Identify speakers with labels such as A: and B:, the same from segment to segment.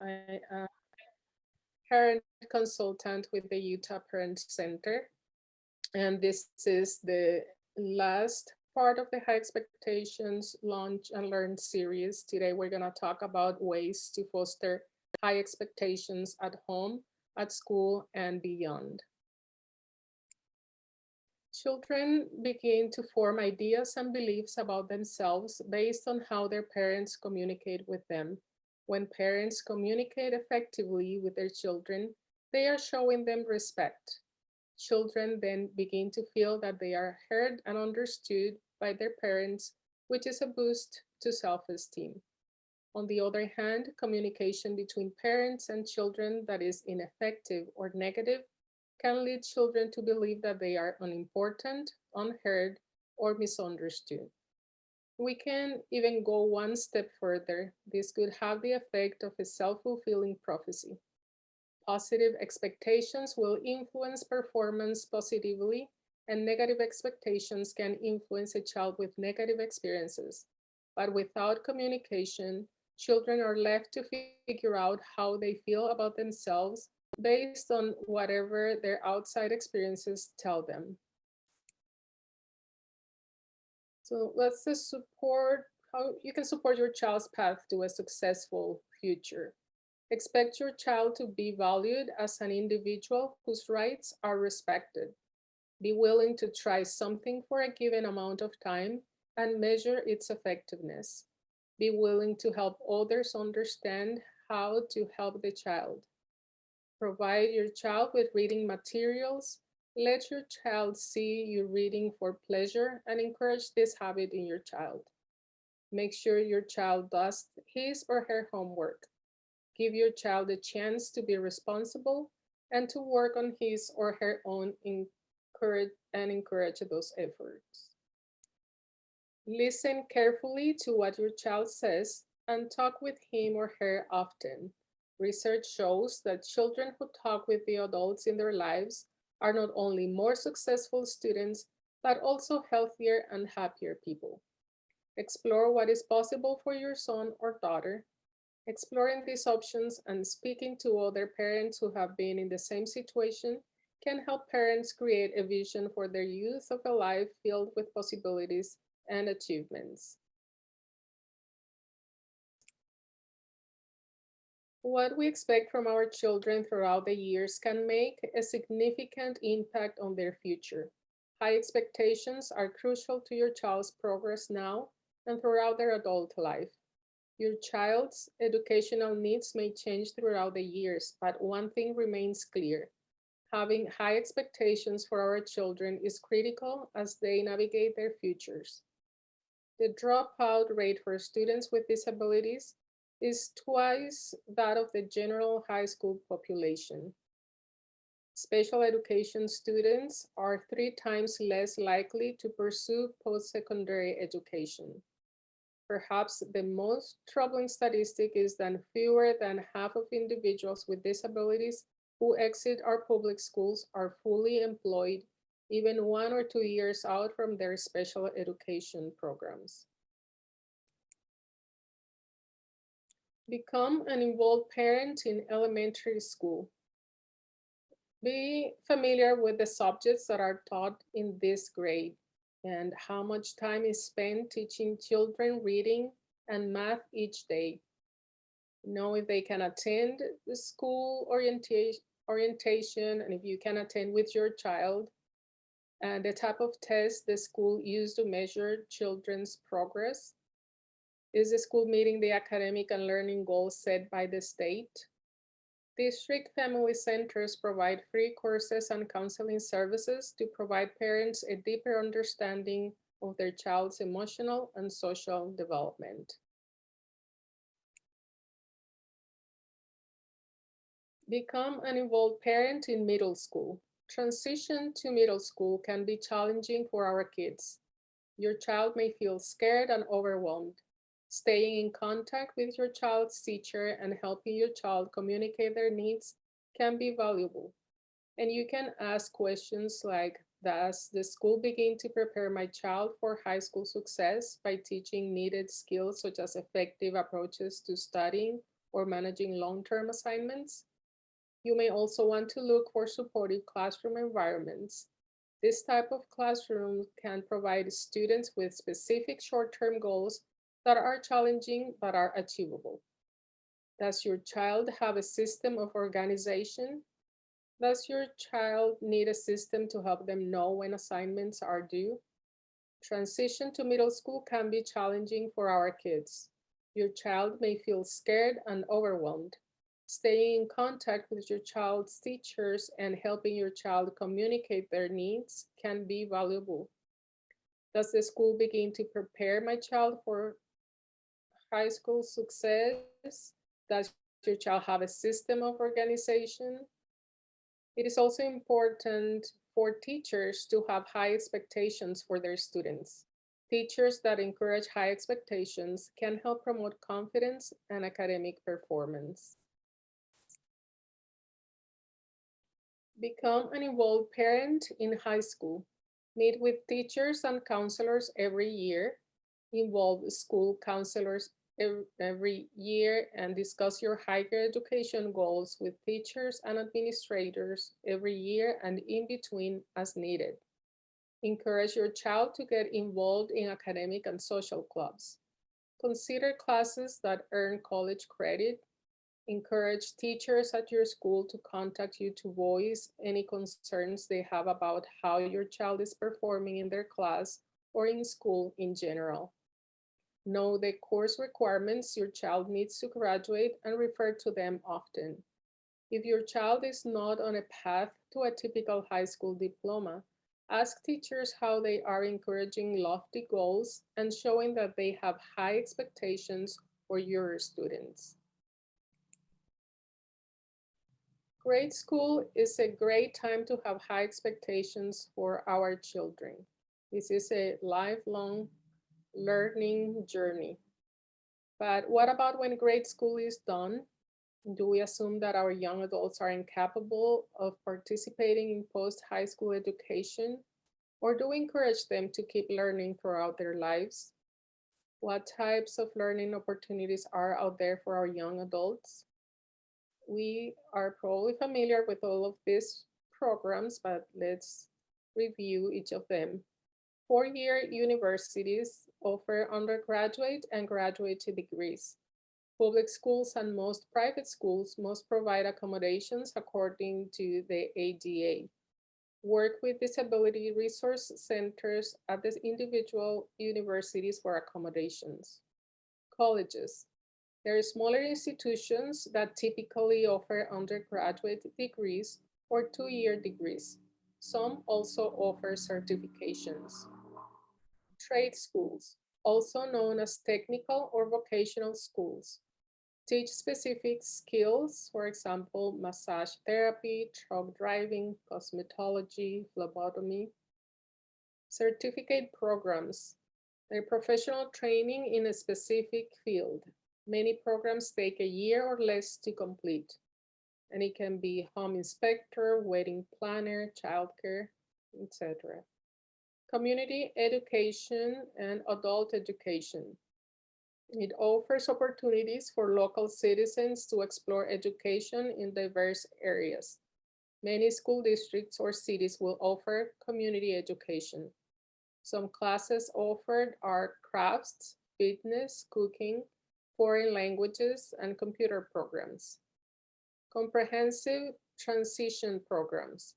A: I am parent consultant with the Utah Parent Center. And this is the last part of the High Expectations Launch and Learn series. Today, we're going to talk about ways to foster high expectations at home, at school, and beyond. Children begin to form ideas and beliefs about themselves based on how their parents communicate with them. When parents communicate effectively with their children, they are showing them respect. Children then begin to feel that they are heard and understood by their parents, which is a boost to self-esteem. On the other hand, communication between parents and children that is ineffective or negative can lead children to believe that they are unimportant, unheard, or misunderstood. We can even go one step further. This could have the effect of a self-fulfilling prophecy. Positive expectations will influence performance positively, and negative expectations can influence a child with negative experiences. But without communication, children are left to figure out how they feel about themselves based on whatever their outside experiences tell them. So let's just support how you can support your child's path to a successful future. Expect your child to be valued as an individual whose rights are respected. Be willing to try something for a given amount of time and measure its effectiveness. Be willing to help others understand how to help the child. Provide your child with reading materials. Let your child see you reading for pleasure and encourage this habit in your child. Make sure your child does his or her homework. Give your child a chance to be responsible and to work on his or her own encourage those efforts. Listen carefully to what your child says and talk with him or her often. Research shows that children who talk with the adults in their lives are not only more successful students, but also healthier and happier people. Explore what is possible for your son or daughter. Exploring these options and speaking to other parents who have been in the same situation can help parents create a vision for their youth of a life filled with possibilities and achievements. What we expect from our children throughout the years can make a significant impact on their future. High expectations are crucial to your child's progress now and throughout their adult life. Your child's educational needs may change throughout the years, but one thing remains clear. Having high expectations for our children is critical as they navigate their futures. The dropout rate for students with disabilities is twice that of the general high school population. Special education students are 3 times less likely to pursue post-secondary education. Perhaps the most troubling statistic is that fewer than half of individuals with disabilities who exit our public schools are fully employed, even 1 or 2 years out from their special education programs. Become an involved parent in elementary school. Be familiar with the subjects that are taught in this grade and how much time is spent teaching children reading and math each day. Know if they can attend the school orientation and if you can attend with your child, and the type of test the school used to measure children's progress. Is the school meeting the academic and learning goals set by the state? District family centers provide free courses and counseling services to provide parents a deeper understanding of their child's emotional and social development. Become an involved parent in middle school. Transition to middle school can be challenging for our kids. Your child may feel scared and overwhelmed. Staying in contact with your child's teacher and helping your child communicate their needs can be valuable. And you can ask questions like, does the school begin to prepare my child for high school success by teaching needed skills such as effective approaches to studying or managing long-term assignments. You may also want to look for supportive classroom environments. This type of classroom can provide students with specific short-term goals that are challenging but are achievable. Does your child have a system of organization? Does your child need a system to help them know when assignments are due? Transition to middle school can be challenging for our kids. Your child may feel scared and overwhelmed. Staying in contact with your child's teachers and helping your child communicate their needs can be valuable. Does the school begin to prepare my child for high school success? Does your child have a system of organization? It is also important for teachers to have high expectations for their students. Teachers that encourage high expectations can help promote confidence and academic performance. Become an involved parent in high school. Meet with teachers and counselors every year. Involve school counselors every year and discuss your higher education goals with teachers and administrators every year and in between as needed. Encourage your child to get involved in academic and social clubs. Consider classes that earn college credit. Encourage teachers at your school to contact you to voice any concerns they have about how your child is performing in their class or in school in general. Know the course requirements your child needs to graduate and refer to them often. If your child is not on a path to a typical high school diploma, ask teachers how they are encouraging lofty goals and showing that they have high expectations for your students. Grade school is a great time to have high expectations for our children. This is a lifelong learning journey. But what about when grade school is done? Do we assume that our young adults are incapable of participating in post-high school education? Or do we encourage them to keep learning throughout their lives? What types of learning opportunities are out there for our young adults? We are probably familiar with all of these programs, but let's review each of them. Four-year universities offer undergraduate and graduate degrees. Public schools and most private schools must provide accommodations according to the ADA. Work with disability resource centers at the individual universities for accommodations. Colleges. There are smaller institutions that typically offer undergraduate degrees or two-year degrees. Some also offer certifications. Trade schools, also known as technical or vocational schools, teach specific skills, for example, massage therapy, truck driving, cosmetology, phlebotomy. Certificate programs, they're professional training in a specific field. Many programs take a year or less to complete, and it can be home inspector, wedding planner, childcare, etc. Community education and adult education. It offers opportunities for local citizens to explore education in diverse areas. Many school districts or cities will offer community education. Some classes offered are crafts, fitness, cooking, foreign languages, and computer programs. Comprehensive transition programs.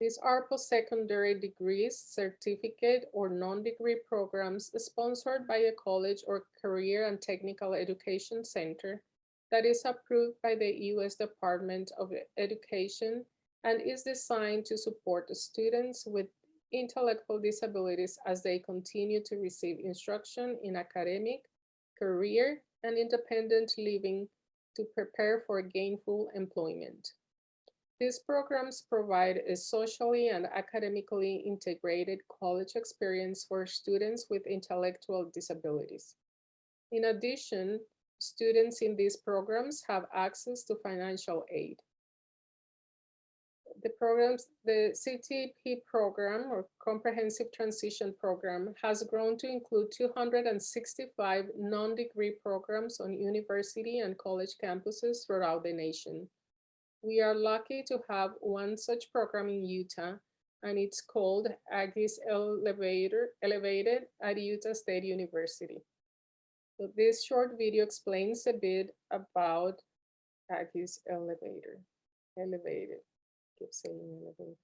A: These are post-secondary degrees, certificate, or non-degree programs sponsored by a college or career and technical education center that is approved by the U.S. Department of Education and is designed to support the students with intellectual disabilities as they continue to receive instruction in academic, career, and independent living to prepare for gainful employment. These programs provide a socially and academically integrated college experience for students with intellectual disabilities. In addition, students in these programs have access to financial aid. The CTP program, or Comprehensive Transition Program, has grown to include 265 non-degree programs on university and college campuses throughout the nation. We are lucky to have one such program in Utah, and it's called Aggies Elevated at Utah State University. So this short video explains a bit about Aggies Elevated. Keep saying elevated.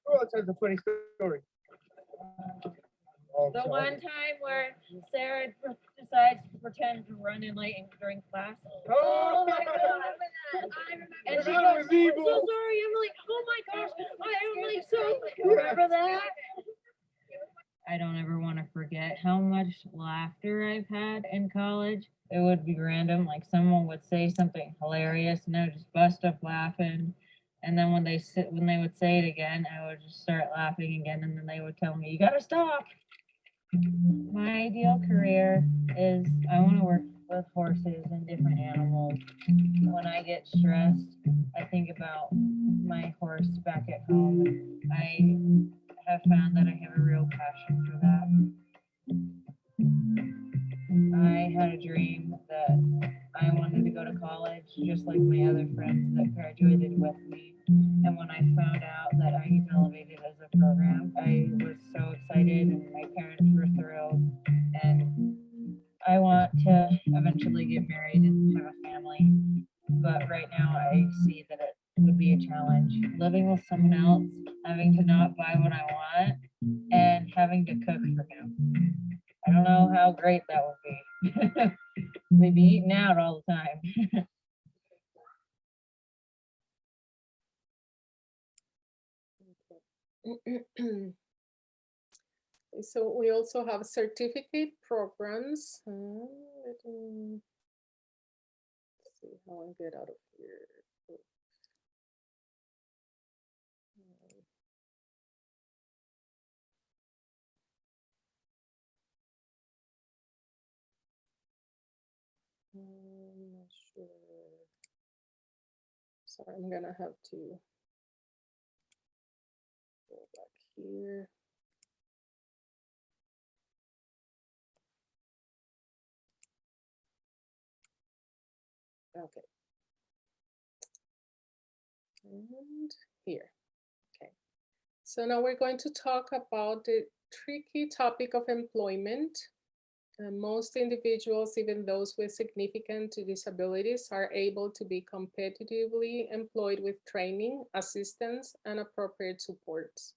B: Oh, it's a funny story.
C: The one time where Sarah decides to pretend to run in late during class.
B: Oh
C: my god! And she
B: That
C: goes,
B: was
C: I'm
B: evil.
C: so sorry. I'm like, oh my gosh, I am like so. Remember that? I don't ever want to forget how much laughter I've had in college. It would be random, like someone would say something hilarious, and I would just bust up laughing. And then when they would say it again, I would just start laughing again, and then they would tell me, "You gotta stop." My ideal career is I want to work with horses and different animals. When I get stressed, I think about my horse back at home. And I have found that I have a real passion for that. I had a dream that I wanted to go to college just like my other friends that graduated with me. And when I found out that Aggies Elevated as a program, I was so excited and my parents were thrilled. And I want to eventually get married and have a family. But right now I see that it would be a challenge. Living with someone else, having to not buy what I want, and having to cook for him. I don't know how great that would be. We'd be eating out all the time.
A: So we also have certificate programs. Let me see how I get out of here. I'm not sure. Sorry, I'm gonna have to go back here. Okay. And here. Okay. So now we're going to talk about the tricky topic of employment. Most individuals, even those with significant disabilities, are able to be competitively employed with training, assistance, and appropriate supports.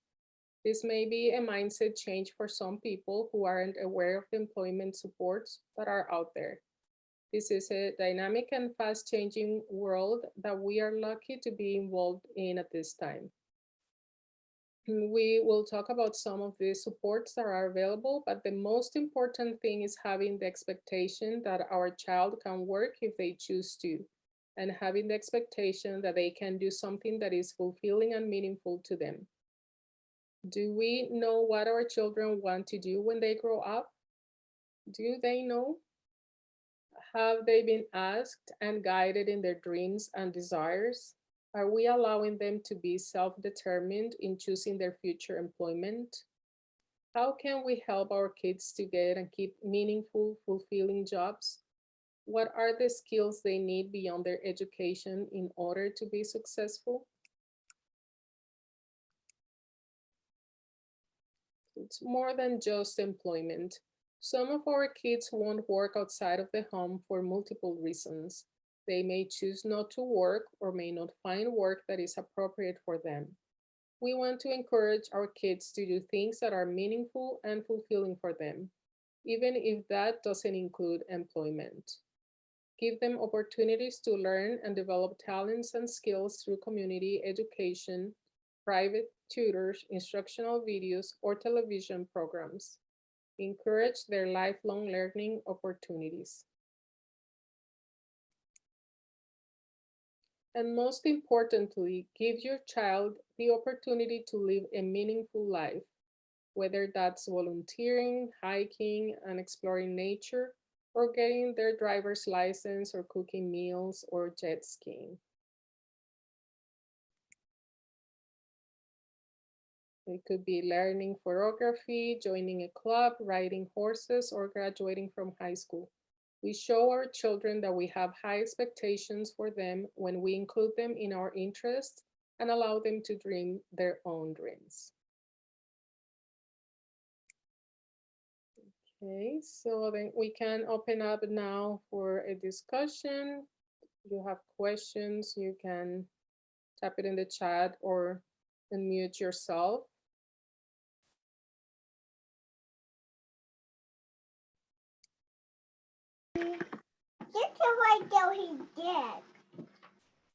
A: This may be a mindset change for some people who aren't aware of the employment supports that are out there. This is a dynamic and fast-changing world that we are lucky to be involved in at this time. We will talk about some of the supports that are available, but the most important thing is having the expectation that our child can work if they choose to, and having the expectation that they can do something that is fulfilling and meaningful to them. Do we know what our children want to do when they grow up? Do they know? Have they been asked and guided in their dreams and desires? Are we allowing them to be self-determined in choosing their future employment? How can we help our kids to get and keep meaningful, fulfilling jobs? What are the skills they need beyond their education in order to be successful? It's more than just employment. Some of our kids won't work outside of the home for multiple reasons. They may choose not to work or may not find work that is appropriate for them. We want to encourage our kids to do things that are meaningful and fulfilling for them, even if that doesn't include employment. Give them opportunities to learn and develop talents and skills through community education, private tutors, instructional videos, or television programs. Encourage their lifelong learning opportunities. And most importantly, give your child the opportunity to live a meaningful life. whether that's volunteering, hiking, and exploring nature, or getting their driver's license, or cooking meals, or jet skiing. It could be learning photography, joining a club, riding horses, or graduating from high school. We show our children that we have high expectations for them when we include them in our interests and allow them to dream their own dreams. Okay, so then we can open up now for a discussion. If you have questions, you can type it in the chat or unmute yourself.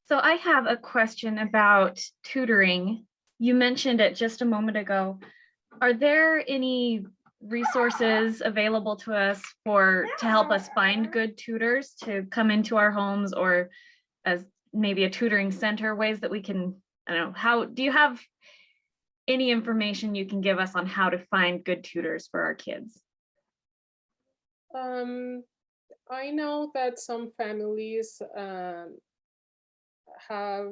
D: So I have a question about tutoring. You mentioned it just a moment ago. Are there any resources available to us to help us find good tutors to come into our homes, or as maybe a tutoring center, ways that we can, I don't know, do you have any information you can give us on how to find good tutors for our kids?
A: I know that some families have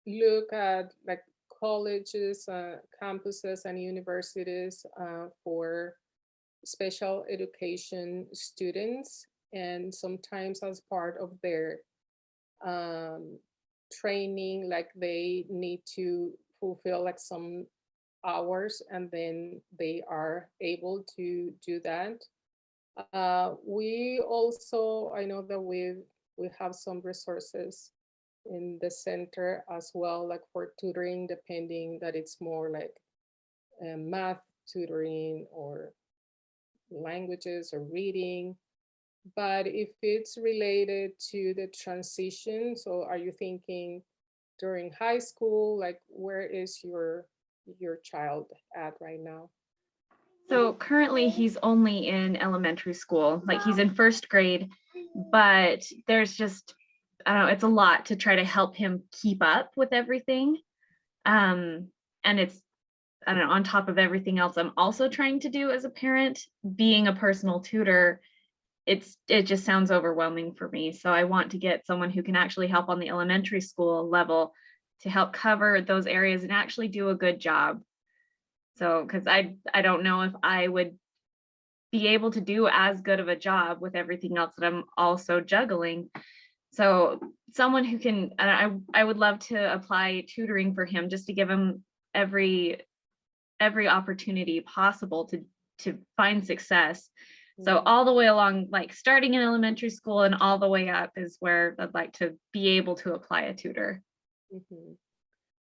A: looked at like colleges, campuses, and universities for special education students, and sometimes as part of their training, like they need to fulfill like some hours, and then they are able to do that. We also, I know that we have some resources in the center as well, like for tutoring, depending that it's more like math tutoring or languages or reading. But if it's related to the transition, so are you thinking during high school, like where is your child at right now?
D: So currently he's only in elementary school, like he's in first grade, but there's just, I don't know, it's a lot to try to help him keep up with everything. And it's, I don't know, on top of everything else I'm also trying to do as a parent, being a personal tutor, it just sounds overwhelming for me. So I want to get someone who can actually help on the elementary school level to help cover those areas and actually do a good job. So, because I don't know if I would be able to do as good of a job with everything else that I'm also juggling. So someone who can, I would love to apply tutoring for him, just to give him every opportunity possible to find success. So all the way along, like starting in elementary school and all the way up is where I'd like to be able to apply a tutor.
A: Mm-hmm.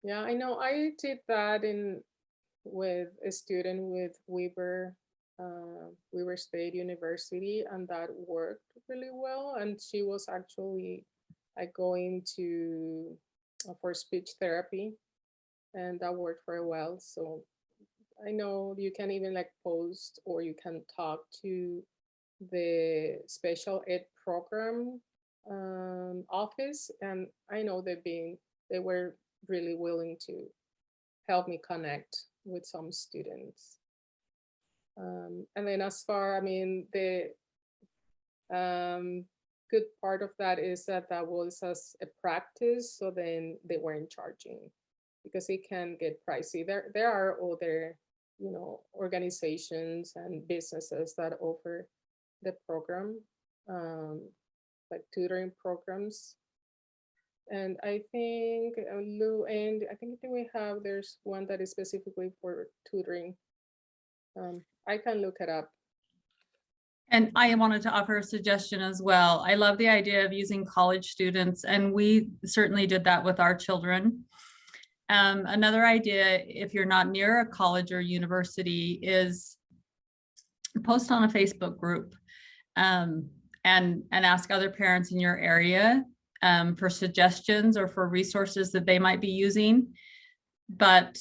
A: Yeah, I know I did that with a student with Weber State University, and that worked really well. And she was actually like going to for speech therapy, and that worked very well. So I know you can even like post, or you can talk to the special ed program office, and I know they were really willing to help me connect with some students. And then as far, I mean, the good part of that is that was as a practice, so then they weren't charging, because it can get pricey. There are other, organizations and businesses that offer the program, like tutoring programs. And I think LuWenn, I think there's one that is specifically for tutoring. I can look it up.
E: And I wanted to offer a suggestion as well. I love the idea of using college students, and we certainly did that with our children. Another idea, if you're not near a college or university, is post on a Facebook group and ask other parents in your area for suggestions or for resources that they might be using. But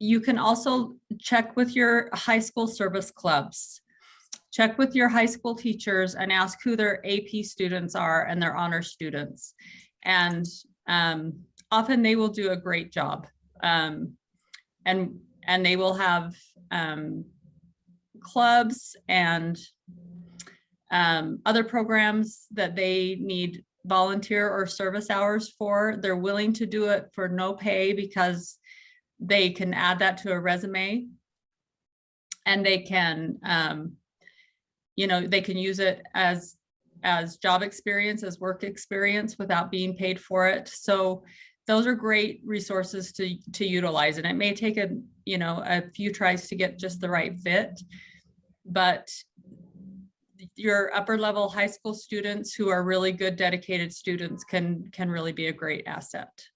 E: you can also check with your high school service clubs. Check with your high school teachers and ask who their AP students are and their honor students. And often they will do a great job. And they will have clubs and other programs that they need volunteer or service hours for. They're willing to do it for no pay because they can add that to a resume, and they can, they can use it as job experience, as work experience without being paid for it. So those are great resources to utilize. And it may take a few tries to get just the right fit, but your upper level high school students who are really good, dedicated students can really be a great asset.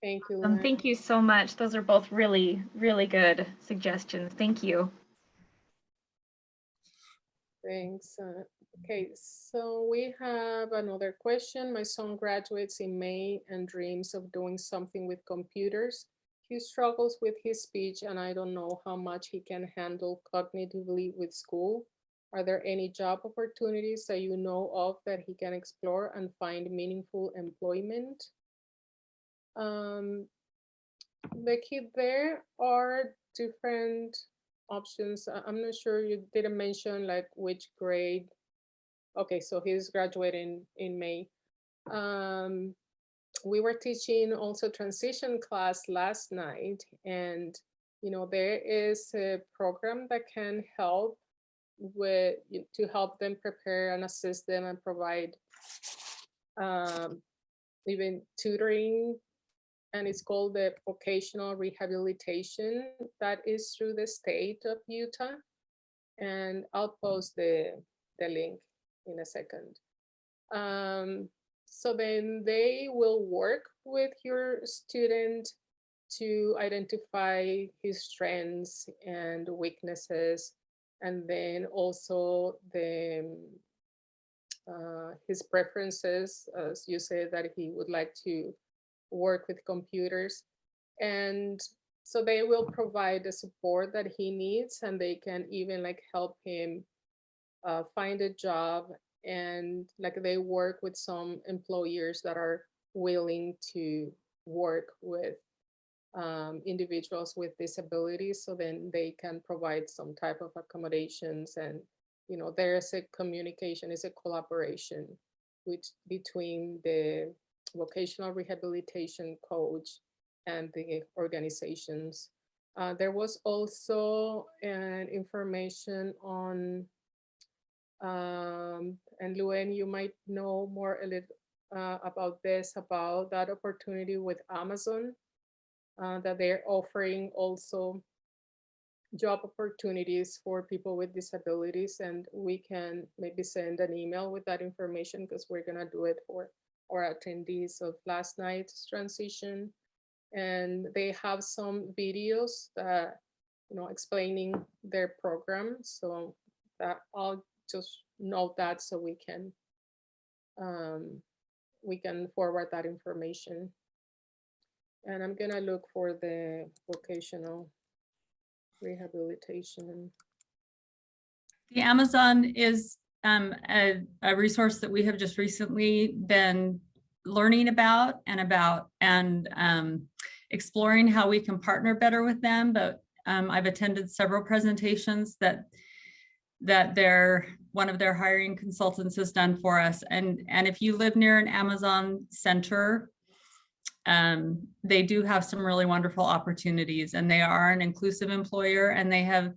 A: Thank you, LuWenn.
D: Thank you so much. Those are both really, really good suggestions. Thank you.
A: Thanks. Okay, so we have another question. My son graduates in May and dreams of doing something with computers. He struggles with his speech, and I don't know how much he can handle cognitively with school. Are there any job opportunities that you know of that he can explore and find meaningful employment? Becky, there are different options. I'm not sure, you didn't mention like which grade. Okay, so he's graduating in May. We were teaching also transition class last night, and there is a program that can help to help them prepare and assist them and provide even tutoring, and it's called the vocational rehabilitation. That is through the state of Utah, and I'll post the link in a second. So then they will work with your student to identify his strengths and weaknesses, and then also his preferences, as you said that he would like to work with computers. And so they will provide the support that he needs, and they can even like help him find a job. And like they work with some employers that are willing to work with individuals with disabilities, so then they can provide some type of accommodations. And there's a communication, is a collaboration between the vocational rehabilitation coach and the organizations. There was also an information on, and LuWenn, you might know more a little about this, about that opportunity with Amazon, that they're offering also job opportunities for people with disabilities. And we can maybe send an email with that information, because we're gonna do it for our attendees of last night's transition. And they have some videos that, explaining their program. So that I'll just note that, so we can forward that information. And I'm gonna look for the vocational rehabilitation.
E: The Amazon is a resource that we have just recently been learning about and exploring how we can partner better with them. But I've attended several presentations that one of their hiring consultants has done for us. And if you live near an Amazon center, they do have some really wonderful opportunities, and they are an inclusive employer, and they have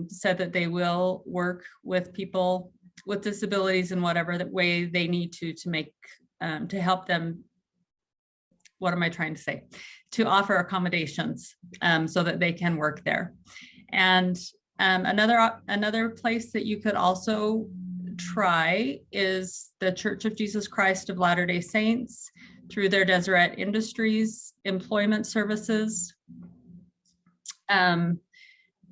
E: said that they will work with people with disabilities in whatever way they need to make to help them. What am I trying to say? To offer accommodations so that they can work there. And another place that you could also try is the Church of Jesus Christ of Latter-day Saints through their Deseret Industries employment services.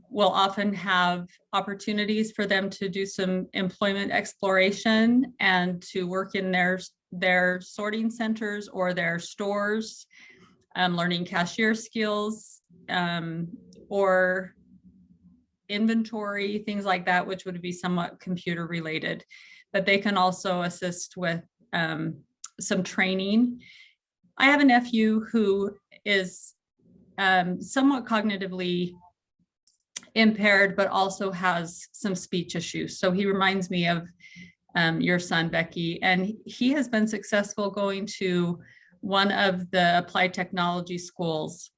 E: Will often have opportunities for them to do some employment exploration and to work in their sorting centers or their stores, learning cashier skills or inventory, things like that, which would be somewhat computer related. But they can also assist with some training. I have a nephew who is somewhat cognitively impaired, but also has some speech issues. So he reminds me of your son, Becky, and he has been successful going to one of the applied technology schools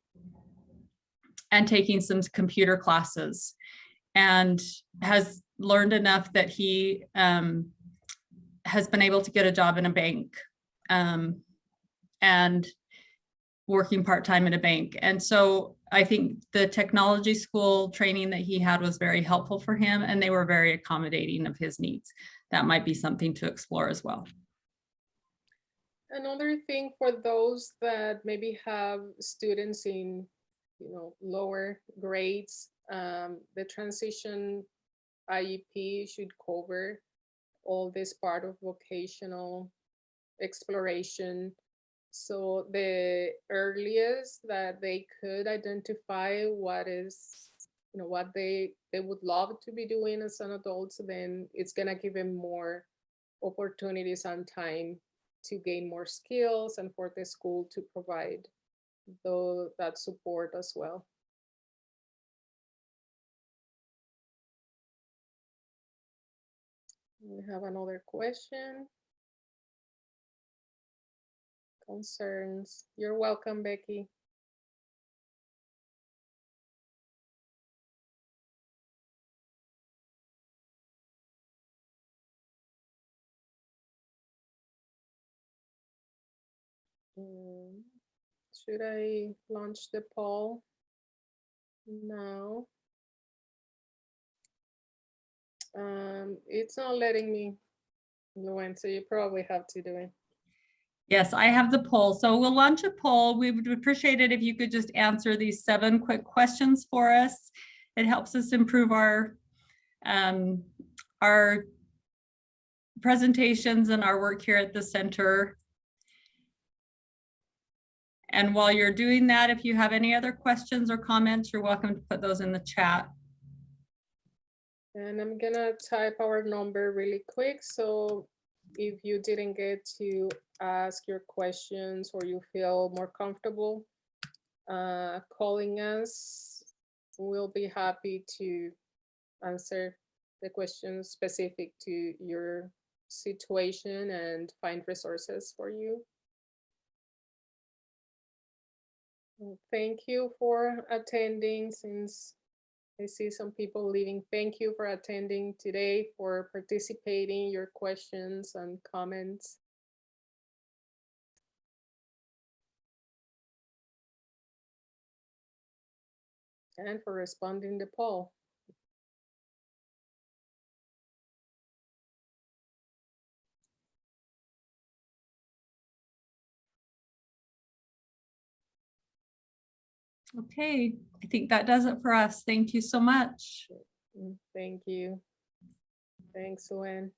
E: and taking some computer classes, and has learned enough that he has been able to get a job in a bank and working part-time in a bank. And so I think the technology school training that he had was very helpful for him, and they were very accommodating of his needs. That might be something to explore as well.
A: Another thing for those that maybe have students in, lower grades, the transition IEP should cover all this part of vocational exploration. So the earliest that they could identify what is, what they would love to be doing as an adult, then it's gonna give them more opportunities and time to gain more skills, and for the school to provide that support as well. We have another question. Concerns. You're welcome, Becky. Should I launch the poll now? It's not letting me, LuWenn, so you probably have to do it.
E: Yes, I have the poll. So we'll launch a poll. We would appreciate it if you could just answer these 7 quick questions for us. It helps us improve our presentations and our work here at the center. And while you're doing that, if you have any other questions or comments, you're welcome to put those in the chat.
A: And I'm gonna type our number really quick. So if you didn't get to ask your questions, or you feel more comfortable calling us, we'll be happy to answer the questions specific to your situation and find resources for you. Thank you for attending. Since I see some people leaving, thank you for attending today, for participating, your questions and comments. And for responding to the poll.
E: Okay, I think that does it for us. Thank you so much.
A: Thank you. Thanks, LuWenn.